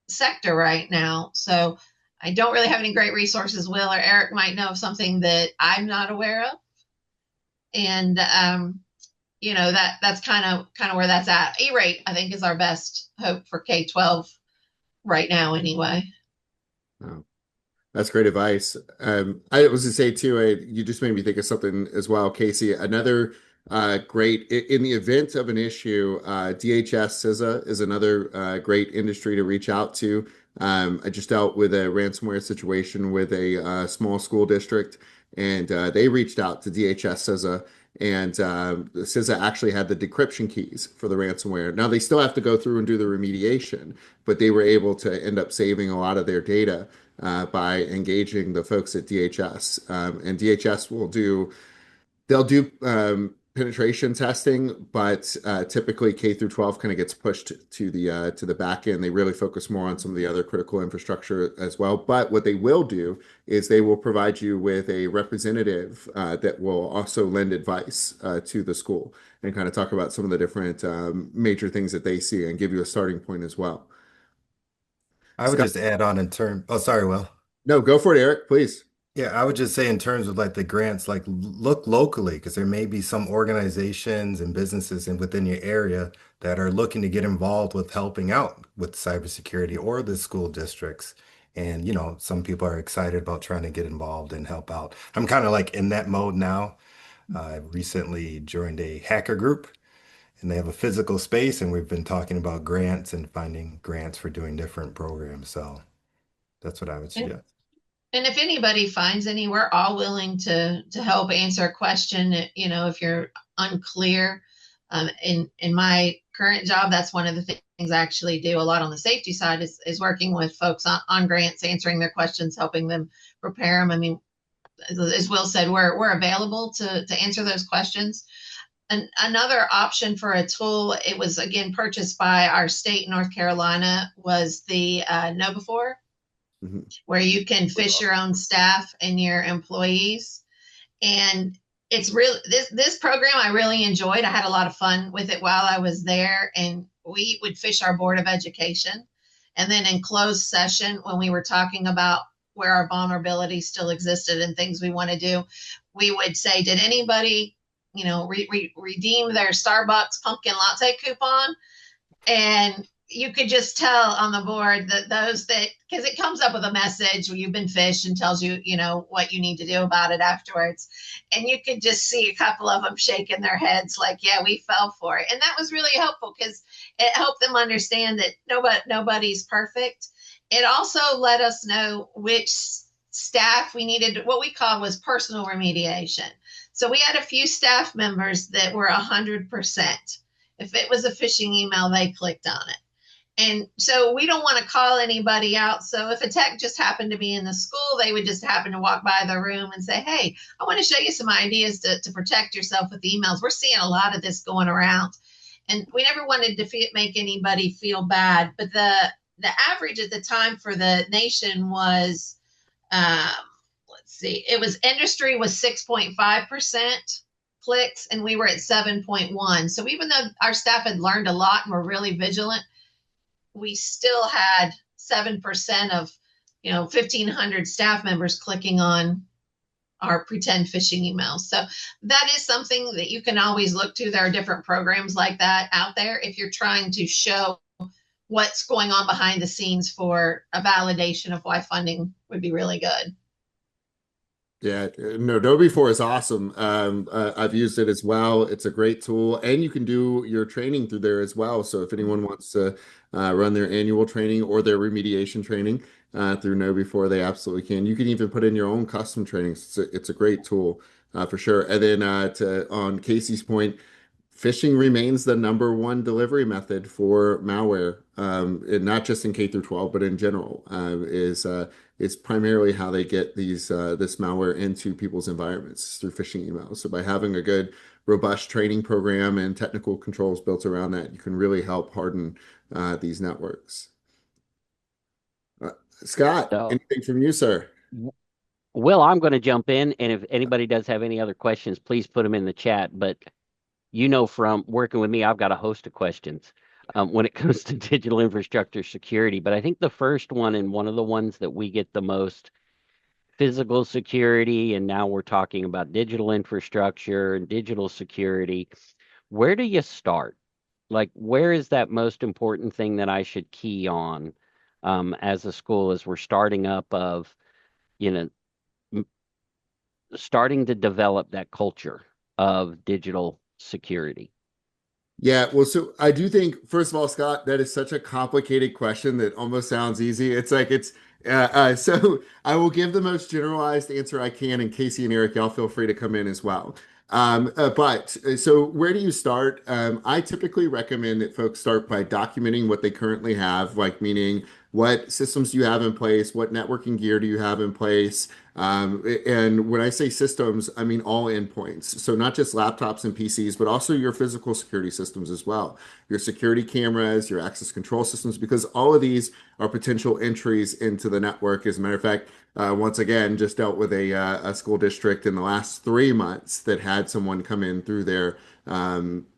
sector right now. So I don't really have any great resources. Will or Eric might know of something that I'm not aware of. And, that's kind of where that's at. E-rate, I think, is our best hope for K-12 right now anyway. Oh. That's great advice. I was to say too, you just made me think of something as well, Casey. Another Great. In the event of an issue, DHS CISA is another great industry to reach out to. I just dealt with a ransomware situation with a small school district, and they reached out to DHS CISA, and the CISA actually had the decryption keys for the ransomware. Now they still have to go through and do the remediation, but they were able to end up saving a lot of their data by engaging the folks at DHS. And DHS will do they'll do penetration testing, but typically K through 12 kind of gets pushed to the back end. They really focus more on some of the other critical infrastructure as well. But what they will do is they will provide you with a representative that will also lend advice to the school and kind of talk about some of the different major things that they see and give you a starting point as well. I would Scott, just add on in term. Oh, sorry, Will. no, go for it, Eric, please. Yeah, I would just say in terms of like the grants, like look locally because there may be some organizations and businesses within your area that are looking to get involved with helping out with cybersecurity or the school districts. And some people are excited about trying to get involved and help out. I'm kind of like in that mode now. I recently joined a hacker group and they have a physical space, and we've been talking about grants and finding grants for doing different programs. So that's what I would And, suggest. and if anybody finds any, we're all willing to help answer a question. If you're unclear, in my current job, that's one of the things I actually do a lot on the safety side is working with folks on grants, answering their questions, helping them prepare them. I mean, as Will said, we're available to answer those questions. Another option for a tool, it was again purchased by our state, North Carolina, was the KnowBe4, Mhm. where you can fish your own staff and your employees. And it's really this program I really enjoyed. I had a lot of fun with it while I was there, and we would fish our Board of Education. And then in closed session, when we were talking about where our vulnerabilities still existed and things we want to do, we would say, did anybody redeem their Starbucks pumpkin latte coupon? And you could just tell on the board that because it comes up with a message where you've been fished and tells you, what you need to do about it afterwards. And you could just see a couple of them shaking their heads like, yeah, we fell for it. And that was really helpful because it helped them understand that nobody's perfect. It also let us know which staff we needed. What we call was personal remediation. So we had a few staff members that were 100%. If it was a phishing email, they clicked on it. And so we don't want to call anybody out. So if a tech just happened to be in the school, they would just happen to walk by the room and say, hey, I want to show you some ideas to protect yourself with emails. We're seeing a lot of this going around. And we never wanted to make anybody feel bad. But the average at the time for the nation was, let's see, industry was 6.5% clicks, and we were at 7.1. So even though our staff had learned a lot and were really vigilant, we still had 7% of 1,500 staff members clicking on our pretend phishing emails. So that is something that you can always look to. There are different programs like that out there if you're trying to show what's going on behind the scenes for a validation of why funding would be really good. Yeah, no, KnowBe4 is awesome. I've used it as well. It's a great tool, and you can do your training through there as well. So if anyone wants to run their annual training or their remediation training through KnowBe4, they absolutely can. You can even put in your own custom trainings. It's a great tool for sure. And then on Casey's point, phishing remains the number one delivery method for malware, and not just in K through 12, but in general, is primarily how they get this malware into people's environments through phishing emails. So by having a good, robust training program and technical controls built around that, you can really help harden these networks. Scott, So, anything from you, sir? Will, I'm going to jump in, and if anybody does have any other questions, please put them in the chat. But from working with me, I've got a host of questions when it comes to digital infrastructure security. But I think the first one, and one of the ones that we get the most, physical security, and now we're talking about digital infrastructure and digital security. Where do you start? Like, where is that most important thing that I should key on as a school as we're starting up of, you know, starting to develop that culture of digital security? Yeah, well, so I do think, first of all, Scott, that is such a complicated question that almost sounds easy. It's like so I will give the most generalized answer I can, and Casey and Eric, y'all feel free to come in as well. So where do you start? I typically recommend that folks start by documenting what they currently have, like meaning what systems do you have in place, what networking gear do you have in place, and when I say systems, I mean all endpoints. So not just laptops and PCs, but also your physical security systems as well. Your security cameras, your access control systems, because all of these are potential entries into the network. As a matter of fact, once again, just dealt with a school district in the last 3 months that had someone come in through their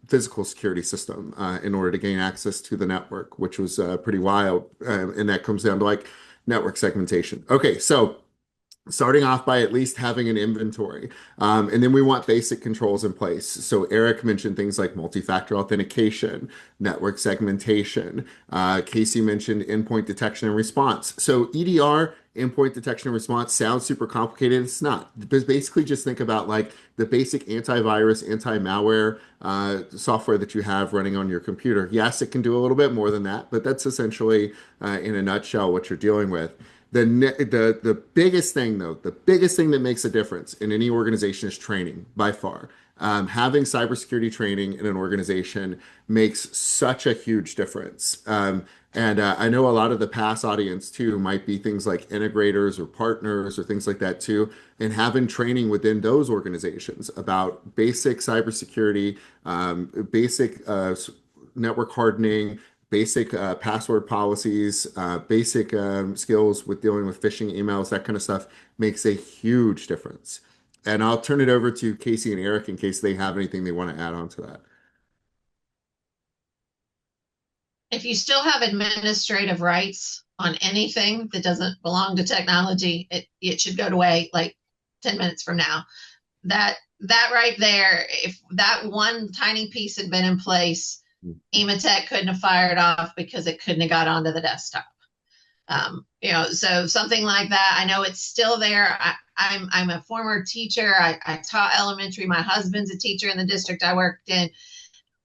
physical security system in order to gain access to the network, which was pretty wild. And that comes down to like network segmentation. Okay, so starting off by at least having an inventory. And then we want basic controls in place. So Eric mentioned things like multi-factor authentication, network segmentation. Casey mentioned endpoint detection and response. So EDR, endpoint detection and response, sounds super complicated. It's not. But basically just think about like the basic antivirus, anti-malware software that you have running on your computer. Yes, it can do a little bit more than that, but that's essentially in a nutshell what you're dealing with. The biggest thing though, the biggest thing that makes a difference in any organization is training by far. Having cybersecurity training in an organization makes such a huge difference. And I know a lot of the pass audience too might be things like integrators or partners or things like that too. And having training within those organizations about basic cybersecurity, basic network hardening, basic password policies, basic skills with dealing with phishing emails, that kind of stuff makes a huge difference. And I'll turn it over to Casey and Eric in case they have anything they want to add on to that. If you still have administrative rights on anything that doesn't belong to technology, it should go away like 10 minutes from now. That right there, if that one tiny piece had been in place, Ematech couldn't have fired off because it couldn't have got onto the desktop. So something like that. I know it's still there. I'm a former teacher. I taught elementary. My husband's a teacher in the district I worked in.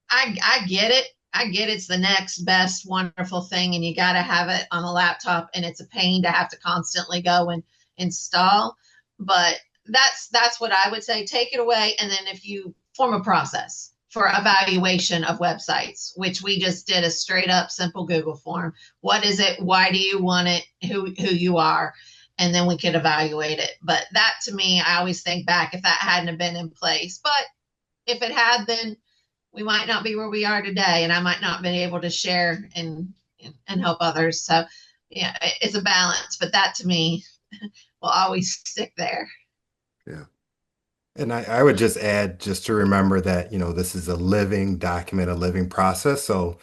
I get it. I get it's the next best wonderful thing, and you got to have it on a laptop, and it's a pain to have to constantly go and install. But that's what I would say. Take it away, and then if you form a process for evaluation of websites, which we just did a straight up simple Google form. What is it? Why do you want it? Who you are? And then we could evaluate it. But that to me, I always think back if that hadn't have been in place. But if it had, then we might not be where we are today, and I might not be able to share and help others. So yeah, it's a balance, but that to me will always stick there. Yeah. And I would just add just to remember that, this is a living document, a living process. So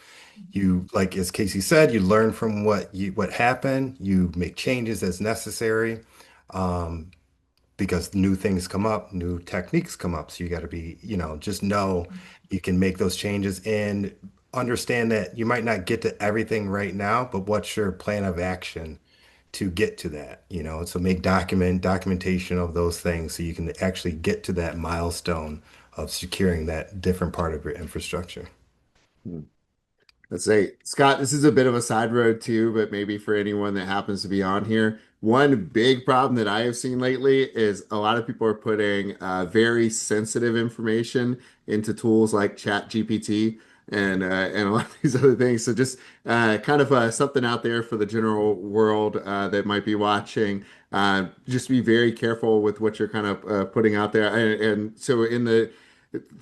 you, like as Casey said, you learn from what happened, you make changes as necessary, because new things come up, new techniques come up. So you got to be, just know you can make those changes and understand that you might not get to everything right now, but what's your plan of action to get to that, so make documentation of those things so you can actually get to that milestone of securing that different part of your infrastructure. Let's say, Scott, this is a bit of a side road too, but maybe for anyone that happens to be on here, one big problem that I have seen lately is a lot of people are putting very sensitive information into tools like ChatGPT and a lot of these other things. So just kind of something out there for the general world that might be watching. Just be very careful with what you're kind of putting out there. And so in the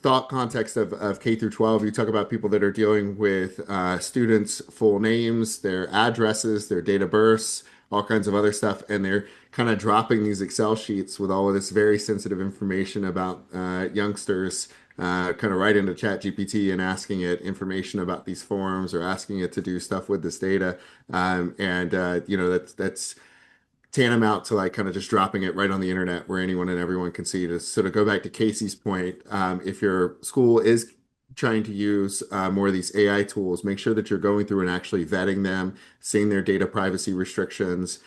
thought context of K through 12, you talk about people that are dealing with students' full names, their addresses, their date of births, all kinds of other stuff, and they're kind of dropping these Excel sheets with all of this very sensitive information about youngsters kind of right into ChatGPT and asking it information about these forms or asking it to do stuff with this data. That's tantamount to like kind of just dropping it right on the internet where anyone and everyone can see it. To sort of go back to Casey's point, if your school is trying to use more of these AI tools, make sure that you're going through and actually vetting them, seeing their data privacy restrictions,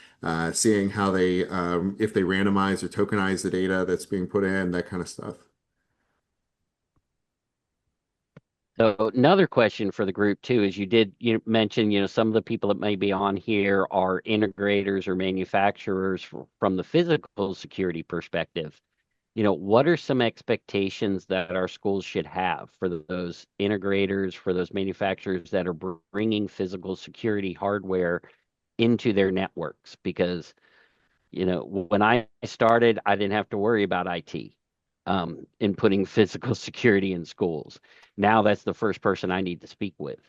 seeing how they, if they randomize or tokenize the data that's being put in, that kind of stuff. So another question for the group too is you mention, some of the people that may be on here are integrators or manufacturers from the physical security perspective. What are some expectations that our schools should have for those integrators, for those manufacturers that are bringing physical security hardware into their networks? Because when I started, I didn't have to worry about IT in putting physical security in schools. Now that's the first person I need to speak with.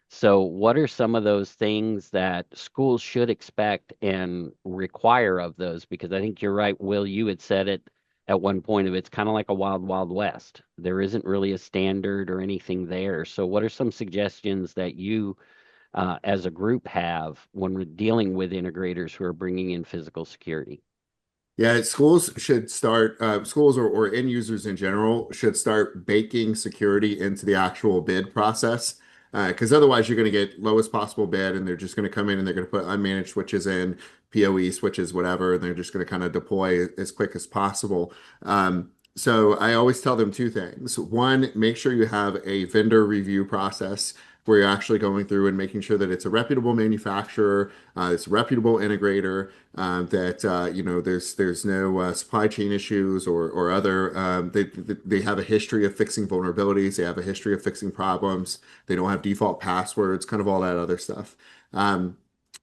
So, what are some of those things that schools should expect and require of those? Because I think you're right, Will. You had said it at one point of it's kind of like a wild, wild west. There isn't really a standard or anything there. So, what are some suggestions that you as a group have when we're dealing with integrators who are bringing in physical security? Yeah, schools should start, schools or end users in general should start baking security into the actual bid process. Because otherwise, you're going to get lowest possible bid, and they're just going to come in and they're going to put unmanaged switches in, PoE switches, whatever, and they're just going to kind of deploy as quick as possible. So I always tell them two things. One, make sure you have a vendor review process where you're actually going through and making sure that it's a reputable manufacturer, it's a reputable integrator, that there's no supply chain issues or other they have a history of fixing vulnerabilities, they have a history of fixing problems, they don't have default passwords, kind of all that other stuff. And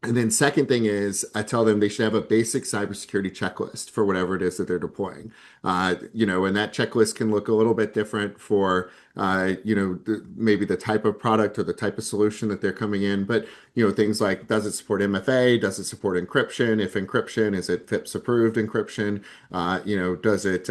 then second thing is I tell them they should have a basic cybersecurity checklist for whatever it is that they're deploying. And that checklist can look a little bit different for maybe the type of product or the type of solution that they're coming in. But, things like, does it support MFA? Does it support encryption? If encryption, is it FIPS approved encryption? Does it,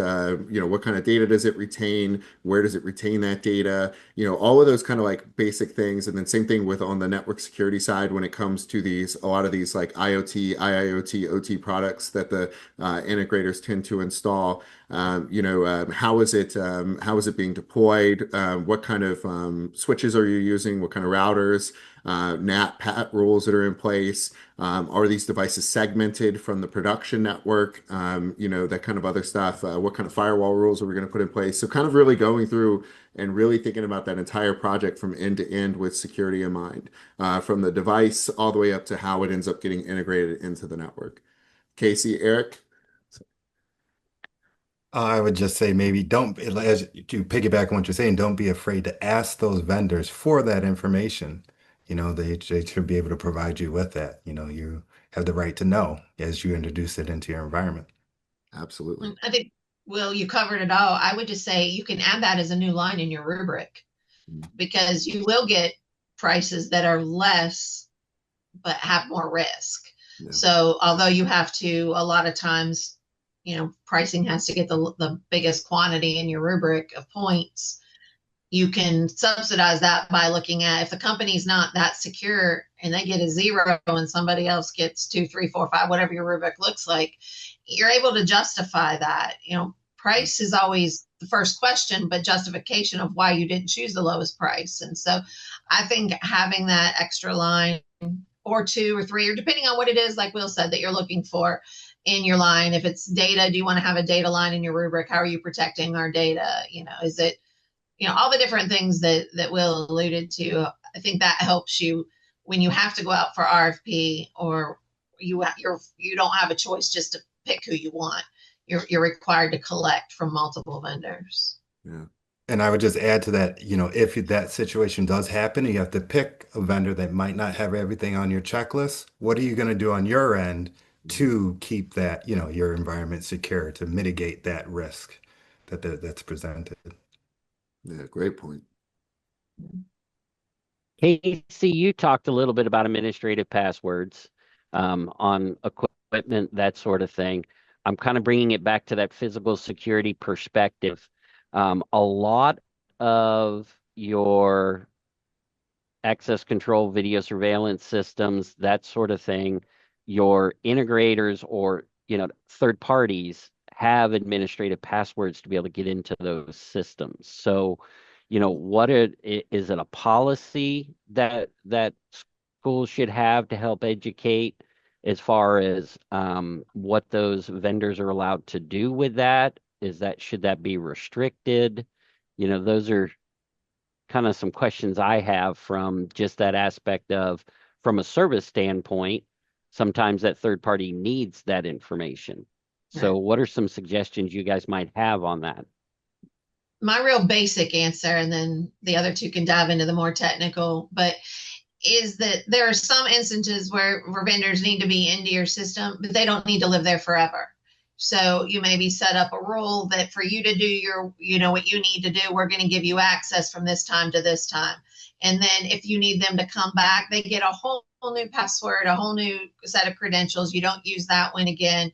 what kind of data does it retain? Where does it retain that data? All of those kind of like basic things. And then same thing with on the network security side when it comes to a lot of these like IoT, IIoT, OT products that the integrators tend to install. How is it being deployed? What kind of switches are you using? What kind of routers? NAT, PAT rules that are in place. Are these devices segmented from the production network? That kind of other stuff. What kind of firewall rules are we going to put in place? So kind of really going through and really thinking about that entire project from end to end with security in mind, from the device all the way up to how it ends up getting integrated into the network. Casey, Eric? I would just say maybe don't, as to piggyback on what you're saying, don't be afraid to ask those vendors for that information. They should be able to provide you with that. You have the right to know as you introduce it into your environment. Absolutely. I think, Will, you covered it all. I would just say you can add that as a new line in your rubric because you will get prices that are less but have more risk. Yeah. So although you have to, a lot of times, pricing has to get the biggest quantity in your rubric of points. You can subsidize that by looking at if the company's not that secure and they get a 0 and somebody else gets 2, 3, 4, 5, whatever your rubric looks like, you're able to justify that. Price is always the first question, but justification of why you didn't choose the lowest price. And so I think having that extra line or 2 or 3, or depending on what it is, like Will said, that you're looking for in your line. If it's data, do you want to have a data line in your rubric? How are you protecting our data? Is it, all the different things that Will alluded to. I think that helps you when you have to go out for RFP or you don't have a choice just to pick who you want. You're required to collect from multiple vendors. Yeah. And I would just add to that, if that situation does happen, you have to pick a vendor that might not have everything on your checklist. What are you going to do on your end to keep that, your environment secure, to mitigate that risk that's presented? Yeah, great point. Casey, you talked a little bit about administrative passwords on equipment, that sort of thing. I'm kind of bringing it back to that physical security perspective. A lot of your access control, video surveillance systems, that sort of thing, your integrators or third parties have administrative passwords to be able to get into those systems. So, is it a policy that schools should have to help educate as far as what those vendors are allowed to do with that? Should that be restricted? Those are kind of some questions I have from just that aspect of, from a service standpoint, sometimes that third party needs that information. So Right. what are some suggestions you guys might have on that? My real basic answer, and then the other two can dive into the more technical, but is that there are some instances where vendors need to be into your system, but they don't need to live there forever. So you maybe set up a rule that for you to do your, what you need to do, we're going to give you access from this time to this time. And then if you need them to come back, they get a whole new password, a whole new set of credentials. You don't use that one again.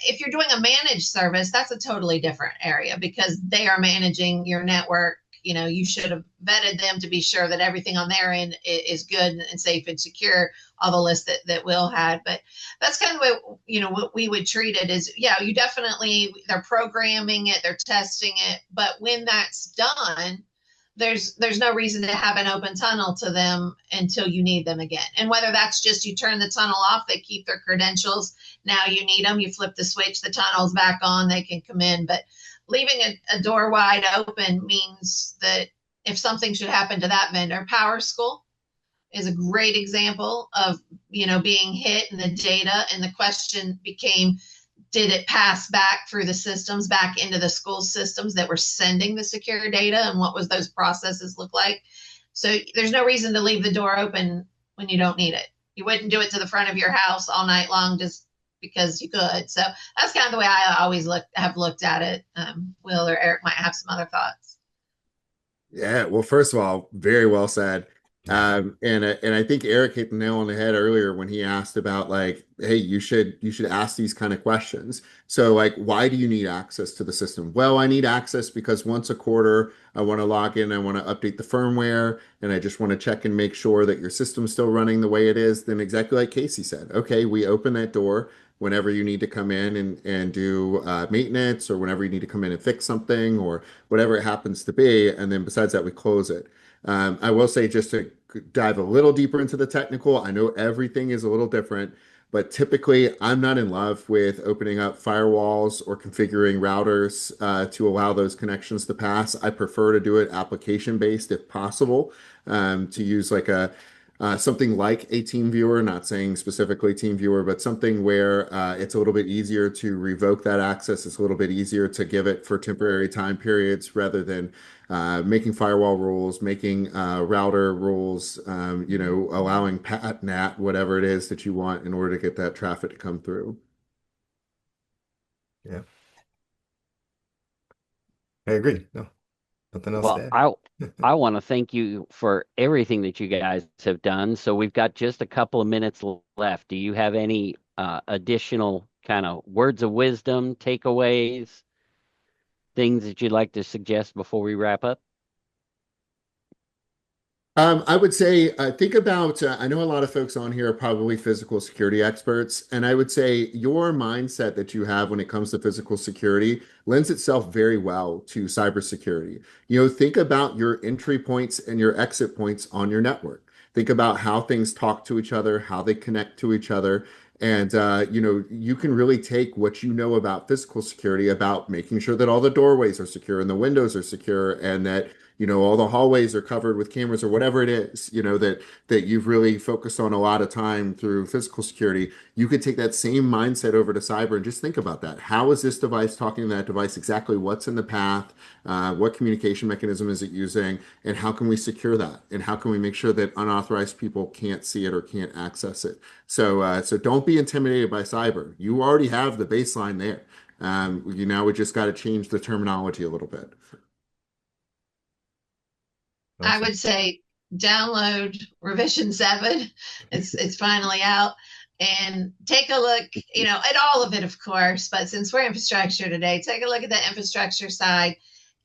If you're doing a managed service, that's a totally different area because they are managing your network. You should have vetted them to be sure that everything on their end is good and safe and secure, all the lists that Will had. But that's kind of what we would treat it as. Yeah, you definitely, they're programming it, they're testing it. But when that's done, there's no reason to have an open tunnel to them until you need them again. And whether that's just you turn the tunnel off, they keep their credentials. Now you need them, you flip the switch, the tunnel's back on, they can come in. But leaving a door wide open means that if something should happen to that vendor, Power School is a great example of, being hit in the data. And the question became, did it pass back through the systems, back into the school systems that were sending the secure data, and what was those processes look like? So there's no reason to leave the door open when you don't need it. You wouldn't do it to the front of your house all night long just because you could. So that's kind of the way I always have looked at it. Will or Eric might have some other thoughts. Yeah, well, first of all, very well said. And I think Eric hit the nail on the head earlier when he asked about like, hey, you should ask these kind of questions. So like, why do you need access to the system? Well, I need access because once a quarter, I want to log in, I want to update the firmware, and I just want to check and make sure that your system's still running the way it is. Then exactly like Casey said, okay, we open that door whenever you need to come in and do maintenance, or whenever you need to come in and fix something, or whatever it happens to be. And then besides that, we close it. I will say, just to dive a little deeper into the technical, I know everything is a little different, but typically I'm not in love with opening up firewalls or configuring routers to allow those connections to pass. I prefer to do it application based if possible, to use like something like a team viewer, not saying specifically team viewer, but something where it's a little bit easier to revoke that access. It's a little bit easier to give it for temporary time periods rather than making firewall rules, making router rules, allowing PAT, NAT, whatever it is that you want in order to get that traffic to come through. Yeah, I agree. No, nothing else Well, to I add. want to thank you for everything that you guys have done. So we've got just a couple of minutes left. Do you have any additional kind of words of wisdom, takeaways, things that you'd like to suggest before we wrap up? I would say, think about, I know a lot of folks on here are probably physical security experts, and I would say your mindset that you have when it comes to physical security lends itself very well to cybersecurity. Think about your entry points and your exit points on your network. Think about how things talk to each other, how they connect to each other. And, you can really take what you know about physical security, about making sure that all the doorways are secure and the windows are secure, and that all the hallways are covered with cameras, or whatever it is, that you've really focused on a lot of time through physical security. You could take that same mindset over to cyber and just think about that. How is this device talking to that device? Exactly what's in the path? What communication mechanism is it using? And how can we secure that? And how can we make sure that unauthorized people can't see it or can't access it? So don't be intimidated by cyber. You already have the baseline there. We just got to change the terminology a little bit. I Awesome. would say download revision 7. It's finally out, and take a look, at all of it, of course, but since we're infrastructure today, take a look at the infrastructure side.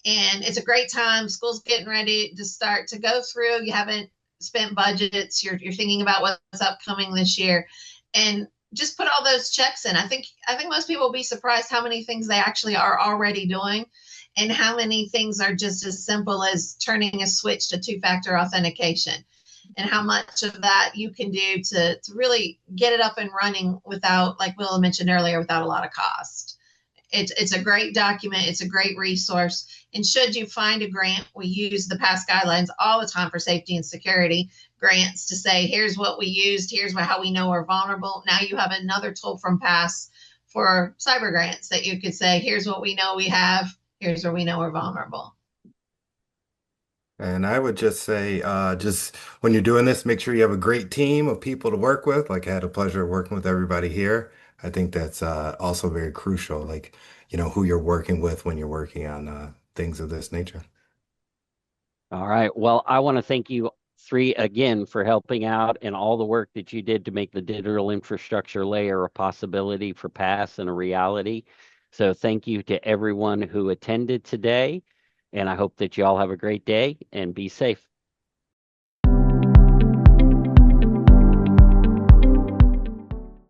And it's a great time. School's getting ready to start to go through. You haven't spent budgets. You're thinking about what's upcoming this year, and just put all those checks in. I think most people will be surprised how many things they actually are already doing, and how many things are just as simple as turning a switch to two-factor authentication, and how much of that you can do to really get it up and running without, like Will mentioned earlier, without a lot of cost. It's a great document. It's a great resource. And should you find a grant, we use the past guidelines all the time for safety and security grants to say, here's what we used, here's how we know we're vulnerable. Now you have another tool from past for cyber grants that you could say, here's what we know we have, here's where we know we're vulnerable. And I would just say, just when you're doing this, make sure you have a great team of people to work with. Like I had a pleasure of working with everybody here. I think that's also very crucial, like, who you're working with when you're working on things of this nature. All right. Well, I want to thank you three again for helping out and all the work that you did to make the digital infrastructure layer a possibility for PASS and a reality. So thank you to everyone who attended today, and I hope that you all have a great day and be safe.